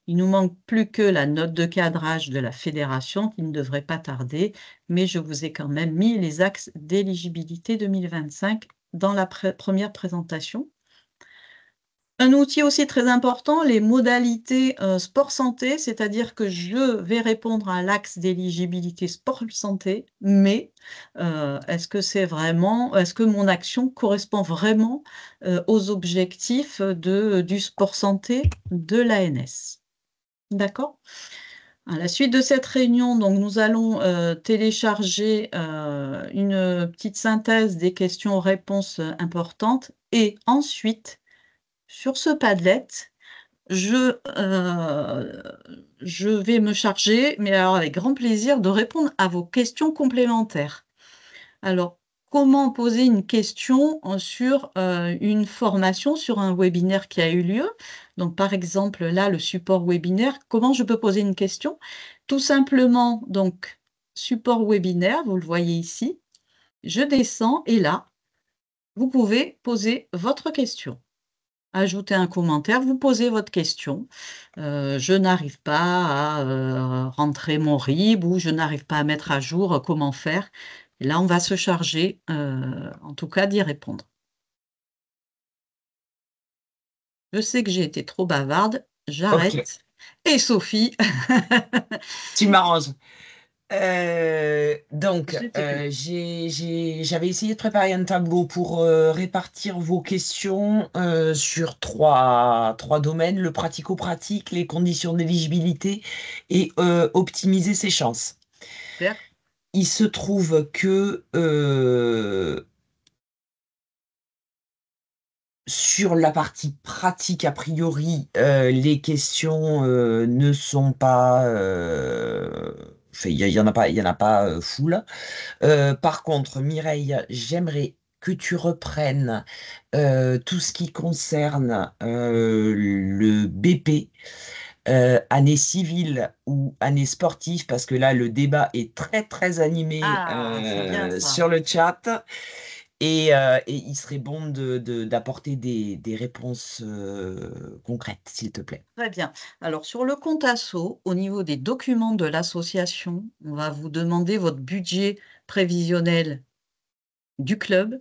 Il nous manque plus que la note de cadrage de la fédération qui ne devrait pas tarder, mais je vous ai quand même mis les axes d'éligibilité 2025 dans la première présentation. Un outil aussi très important, les modalités sport-santé, c'est-à-dire que je vais répondre à l'axe d'éligibilité sport-santé, mais est-ce que mon action correspond vraiment aux objectifs du sport-santé de l'ANS? D'accord? À la suite de cette réunion, donc, nous allons télécharger une petite synthèse des questions-réponses importantes et ensuite, sur ce Padlet, je vais me charger, mais alors avec grand plaisir, de répondre à vos questions complémentaires. Alors, comment poser une question sur une formation, sur un webinaire qui a eu lieu? Donc, par exemple, là, le support webinaire, comment je peux poser une question? Tout simplement, donc, support webinaire, vous le voyez ici. Je descends et là, vous pouvez poser votre question. Ajouter un commentaire, vous posez votre question. Je n'arrive pas à rentrer mon RIB ou je n'arrive pas à mettre à jour comment faire. Et là, on va se charger, en tout cas, d'y répondre. Je sais que j'ai été trop bavarde, Ok, j'arrête. Et Sophie, tu m'arranges. je t'écoute. J'avais essayé de préparer un tableau pour répartir vos questions sur trois domaines, le pratico-pratique, les conditions d'éligibilité et optimiser ses chances. Super. Il se trouve que sur la partie pratique, a priori, les questions ne sont pas... enfin, il y en a pas full. Par contre, Mireille, j'aimerais que tu reprennes tout ce qui concerne le BP, année civile ou année sportive, parce que là, le débat est très, très animé Ah, c'est bien ça. sur le chat. Et il serait bon d'apporter des réponses concrètes, s'il te plaît. Très bien. Alors, sur le compte asso, au niveau des documents de l'association, on va vous demander votre budget prévisionnel du club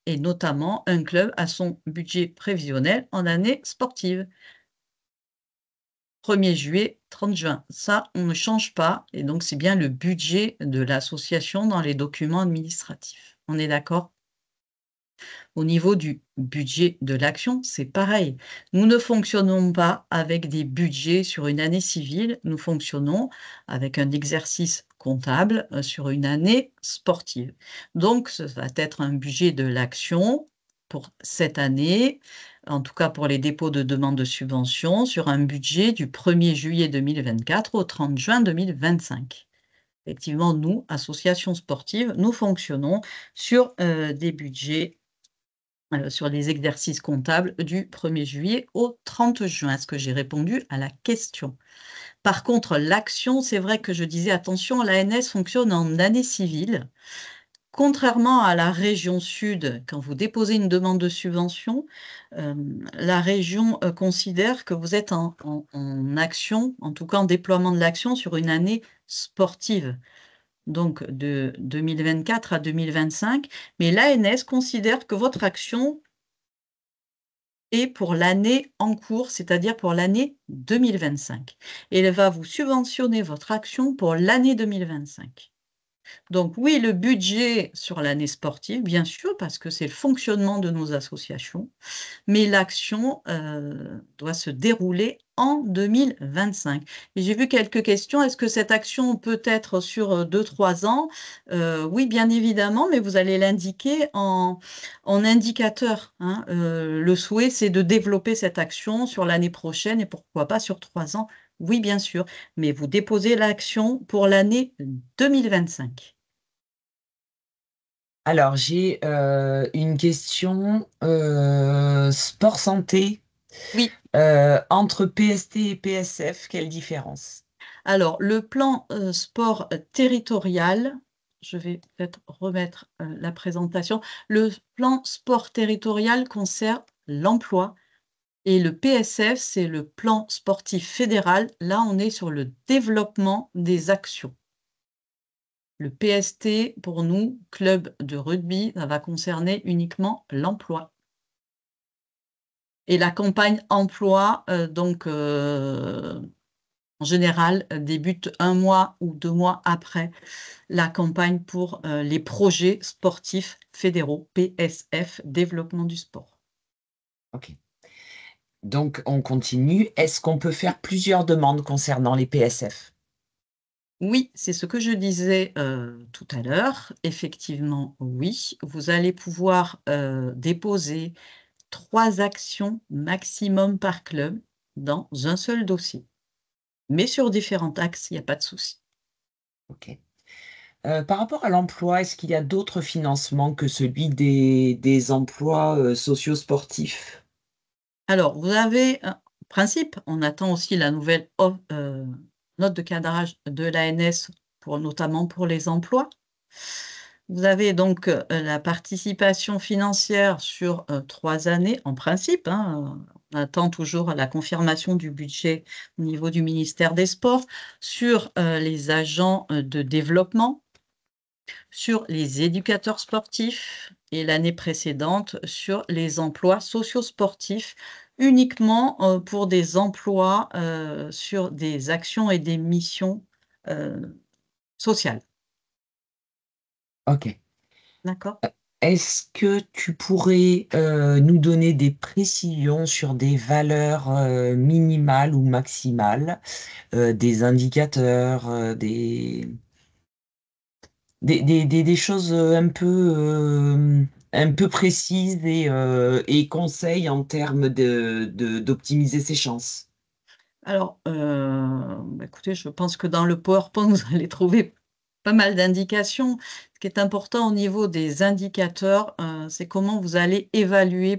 et notamment un club a son budget prévisionnel en année sportive. 1er juillet, 30 juin. Ça, on ne change pas et donc c'est bien le budget de l'association dans les documents administratifs. On est d'accord? Au niveau du budget de l'action, c'est pareil. Nous ne fonctionnons pas avec des budgets sur une année civile, nous fonctionnons avec un exercice comptable sur une année sportive. Donc, ce va être un budget de l'action pour cette année, en tout cas pour les dépôts de demande de subvention, sur un budget du 1er juillet 2024 au 30 juin 2025. Effectivement, nous, associations sportives, nous fonctionnons sur des budgets sur les exercices comptables du 1er juillet au 30 juin. Est-ce que j'ai répondu à la question? Par contre, l'action, c'est vrai que je disais attention, l'ANS fonctionne en année civile. Contrairement à la région Sud, quand vous déposez une demande de subvention, la région considère que vous êtes en action, en tout cas en déploiement de l'action sur une année sportive, donc de 2024 à 2025. Mais l'ANS considère que votre action et pour l'année en cours, c'est-à-dire pour l'année 2025. Et elle va vous subventionner votre action pour l'année 2025. Donc oui, le budget sur l'année sportive, bien sûr, parce que c'est le fonctionnement de nos associations, mais l'action doit se dérouler en 2025. Et j'ai vu quelques questions. Est-ce que cette action peut être sur 2-3 ans? Oui, bien évidemment, mais vous allez l'indiquer en indicateur, hein. Le souhait, c'est de développer cette action sur l'année prochaine et pourquoi pas sur 3 ans Oui, bien sûr, mais vous déposez l'action pour l'année 2025. Alors, j'ai une question sport santé Oui, entre PST et PSF, quelle différence? alors le plan sport territorial, je vais peut-être remettre la présentation. Le plan sport territorial concerne l'emploi et le PSF, c'est le plan sportif fédéral. Là, on est sur le développement des actions. Le PST, pour nous, club de rugby, ça va concerner uniquement l'emploi. Et la campagne emploi, en général, débute 1 mois ou 2 mois après la campagne pour les projets sportifs fédéraux, PSF, développement du sport. Ok. Donc, on continue. Est-ce qu'on peut faire plusieurs demandes concernant les PSF? Oui, c'est ce que je disais tout à l'heure. Effectivement, oui, vous allez pouvoir déposer 3 actions maximum par club dans un seul dossier. Mais sur différents axes, il n'y a pas de souci. Ok. Par rapport à l'emploi, est-ce qu'il y a d'autres financements que celui des emplois socio-sportifs? Alors, vous avez un principe, on attend aussi la nouvelle note de cadrage de l'ANS notamment pour les emplois. Vous avez donc la participation financière sur 3 années, en principe, hein, on attend toujours la confirmation du budget au niveau du ministère des Sports, sur les agents de développement, sur les éducateurs sportifs et l'année précédente sur les emplois socio-sportifs, uniquement pour des emplois sur des actions et des missions sociales. Ok. D'accord? Est-ce que tu pourrais nous donner des précisions sur des valeurs minimales ou maximales, des indicateurs, des choses un peu précises et conseils en termes d'optimiser ses chances? Alors, bah, écoutez, je pense que dans le PowerPoint, vous allez trouver pas mal d'indications. Ce qui est important au niveau des indicateurs, c'est comment vous allez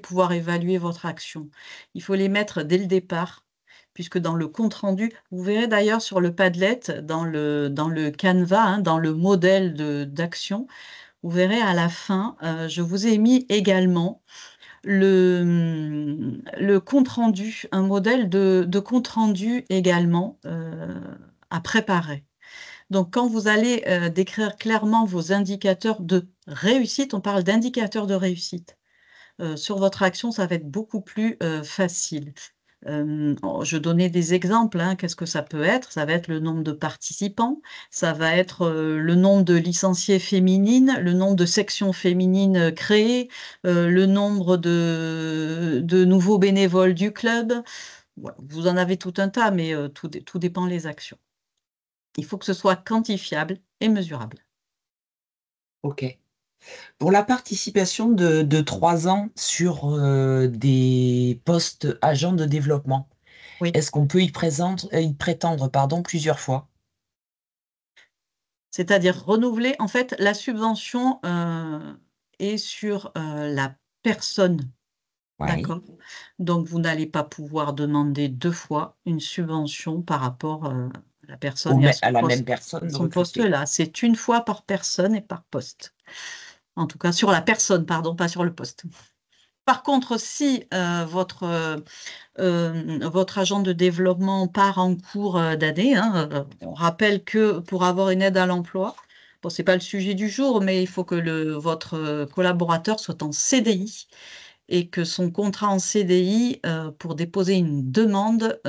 pouvoir évaluer votre action. Il faut les mettre dès le départ, puisque dans le compte rendu, vous verrez d'ailleurs sur le Padlet, dans le Canva, hein, dans le modèle d'action, vous verrez à la fin, je vous ai mis également le compte rendu, un modèle de compte rendu également à préparer. Donc, quand vous allez décrire clairement vos indicateurs de réussite, on parle d'indicateurs de réussite. Sur votre action, ça va être beaucoup plus facile. Je donnais des exemples, hein. Qu'est-ce que ça peut être? Ça va être le nombre de participants, ça va être, le nombre de licenciées féminines, le nombre de sections féminines, créées, le nombre de nouveaux bénévoles du club. Voilà, vous en avez tout un tas, mais tout dépend les actions. Il faut que ce soit quantifiable et mesurable. Ok. Pour la participation de 3 ans sur des postes agents de développement, Oui, est-ce qu'on peut y prétendre pardon, plusieurs fois? c'est-à-dire renouveler en fait, la subvention, est sur, la personne. Oui. D'accord. Donc vous n'allez pas pouvoir demander 2 fois une subvention par rapport, à la personne et à À la même personne son recrutée. poste-là. C'est une fois par personne et par poste. En tout cas sur la personne, pardon, pas sur le poste. Par contre, si, votre agent de développement part en cours, d'année, hein, on rappelle que pour avoir une aide à l'emploi, bon, c'est pas le sujet du jour, mais il faut que votre collaborateur soit en CDI et que son contrat en CDI, pour déposer une demande,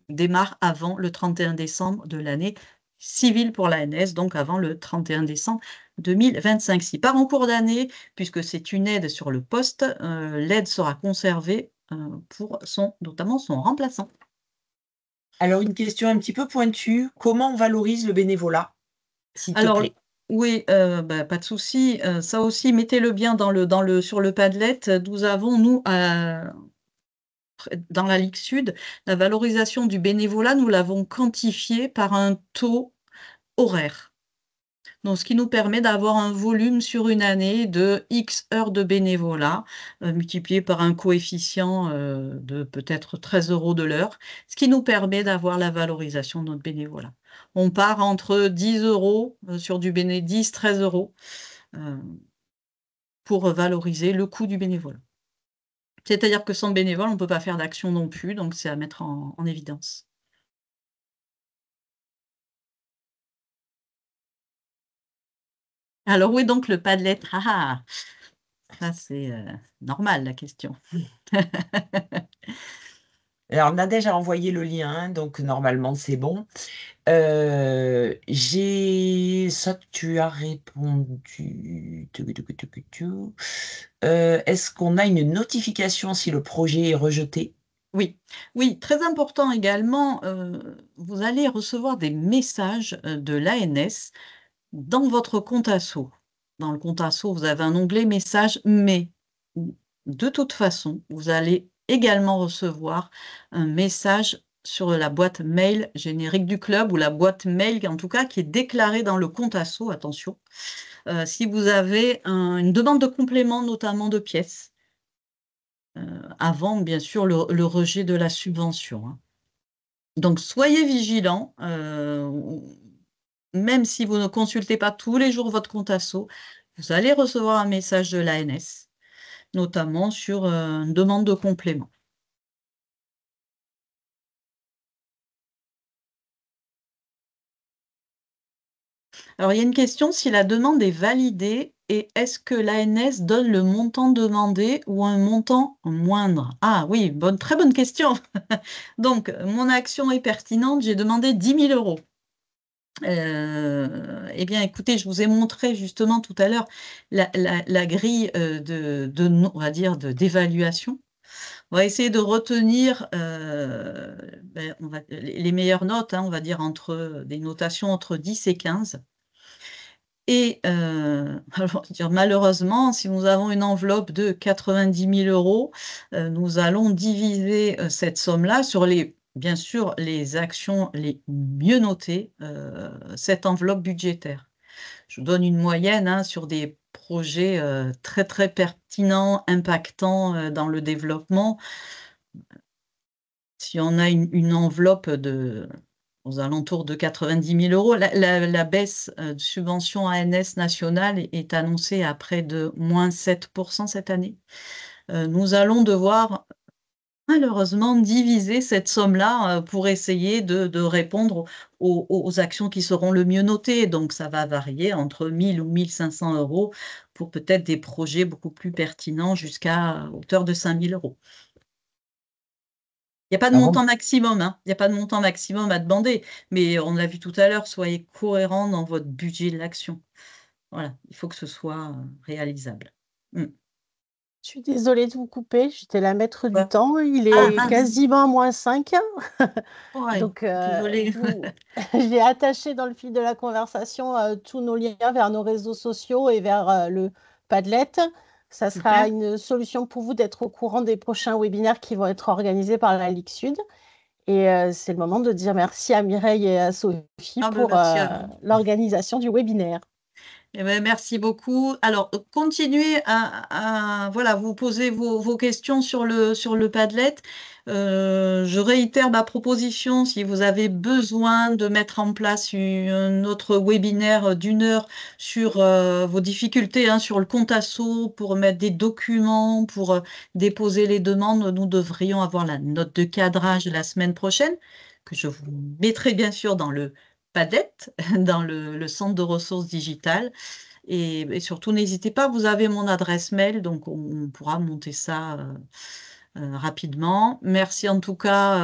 démarre avant le 31 décembre de l'année civile pour l'ANS, donc avant le 31 décembre 2025. S'il part en cours d'année, puisque c'est une aide sur le poste, l'aide sera conservée, pour notamment son remplaçant. Alors, une question un petit peu pointue, comment on valorise le bénévolat, s'il te Alors plaît? oui, bah, pas de souci, ça aussi mettez-le bien sur le Padlet. Nous avons dans la Ligue Sud, la valorisation du bénévolat, nous l'avons quantifiée par un taux horaire. Donc, ce qui nous permet d'avoir un volume sur une année de X heures de bénévolat, multiplié par un coefficient de peut-être 13 € de l'heure, ce qui nous permet d'avoir la valorisation de notre bénévolat. On part entre 10 € sur du bénévolat, 10, 13 € pour valoriser le coût du bénévolat. C'est-à-dire que sans bénévole, on ne peut pas faire d'action non plus, donc c'est à mettre en évidence. Alors, où est donc le Padlet? Ah, ça c'est normal la question. Alors, on a déjà envoyé le lien, donc normalement c'est bon. Ça que tu as répondu. Est-ce qu'on a une notification si le projet est rejeté? Oui, oui, très important également, vous allez recevoir des messages de l'ANS dans votre compte asso. Dans le compte asso, vous avez un onglet messages, mais de toute façon, vous allez également recevoir un message sur la boîte mail générique du club ou la boîte mail, en tout cas, qui est déclarée dans le compte asso, attention, si vous avez une demande de complément, notamment de pièces, avant, bien sûr, le rejet de la subvention, hein. Donc soyez vigilants, même si vous ne consultez pas tous les jours votre compte asso, vous allez recevoir un message de l'ANS, notamment sur, une demande de complément. Alors il y a une question, si la demande est validée et est-ce que l'ANS donne le montant demandé ou un montant moindre? Ah oui, très bonne question. Donc mon action est pertinente, j'ai demandé 10 000 €. Eh bien, écoutez, je vous ai montré justement tout à l'heure la grille, de no on va dire d'évaluation. On va essayer de retenir, on va les meilleures notes, hein, on va dire entre des notations entre 10 et 15. Et alors dire malheureusement, si nous avons une enveloppe de 90 000 €, nous allons diviser, cette somme-là sur bien sûr, les actions les mieux notées, cette enveloppe budgétaire. Je vous donne une moyenne, hein, sur des projets, très, très pertinents, impactants, dans le développement. Si on a une enveloppe aux alentours de 90 000 €, la baisse, de subvention ANS nationale est annoncée à près de -7 % cette année. Nous allons devoir malheureusement diviser cette somme-là, pour essayer de répondre aux actions qui seront le mieux notées. Donc ça va varier entre 1 000 ou 1 500 € pour peut-être des projets beaucoup plus pertinents jusqu'à hauteur de 5 000 €. Il y a pas de Alors, montant maximum, hein. Il y a pas de montant maximum à demander, mais on l'a vu tout à l'heure, soyez cohérents dans votre budget de l'action. Voilà, il faut que ce soit, réalisable. Mmh. Je suis désolée de vous couper, j'étais la maître du Quoi? temps. Il Ah est mince! quasiment -5. Ouais, Donc, désolée. vous j'ai attaché dans le fil de la conversation, tous nos liens vers nos réseaux sociaux et vers, le Padlet. Ça sera Super. une solution pour vous d'être au courant des prochains webinaires qui vont être organisés par la Ligue Sud et c'est le moment de dire merci à Mireille et à Sophie Ah ben, pour, merci à vous. l'organisation du webinaire. Eh beh, merci beaucoup. Alors, continuez à voilà, vous poser vos questions sur le Padlet. Je réitère ma proposition, si vous avez besoin de mettre en place un autre webinaire d'1 heure sur, vos difficultés, hein, sur le compte asso, pour mettre des documents, pour, déposer les demandes, nous devrions avoir la note de cadrage la semaine prochaine, que je vous mettrai bien sûr dans le Padlet, dans le centre de ressources digitales. Et surtout, n'hésitez pas, vous avez mon adresse mail, donc on pourra monter ça, rapidement. Merci en tout cas,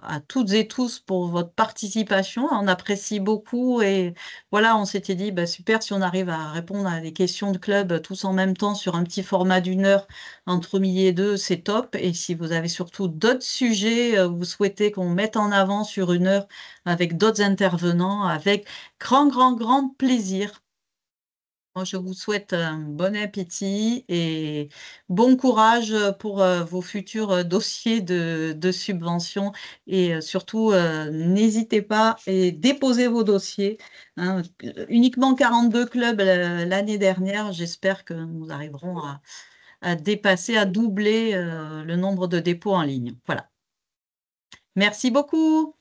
à toutes et tous pour votre participation. On apprécie beaucoup et voilà, on s'était dit: «Bah, super, si on arrive à répondre à des questions de club, tous en même temps sur un petit format d'1 heure entre midi et 2, c'est top». Et si vous avez surtout d'autres sujets, vous souhaitez qu'on mette en avant sur 1 heure avec d'autres intervenants, avec grand, grand, grand plaisir. Moi, je vous souhaite un bon appétit et bon courage pour vos futurs dossiers de subvention. Et surtout, n'hésitez pas et déposez vos dossiers. Hein. Uniquement 42 clubs l'année dernière. J'espère que nous arriverons à dépasser, à doubler le nombre de dépôts en ligne. Voilà. Merci beaucoup.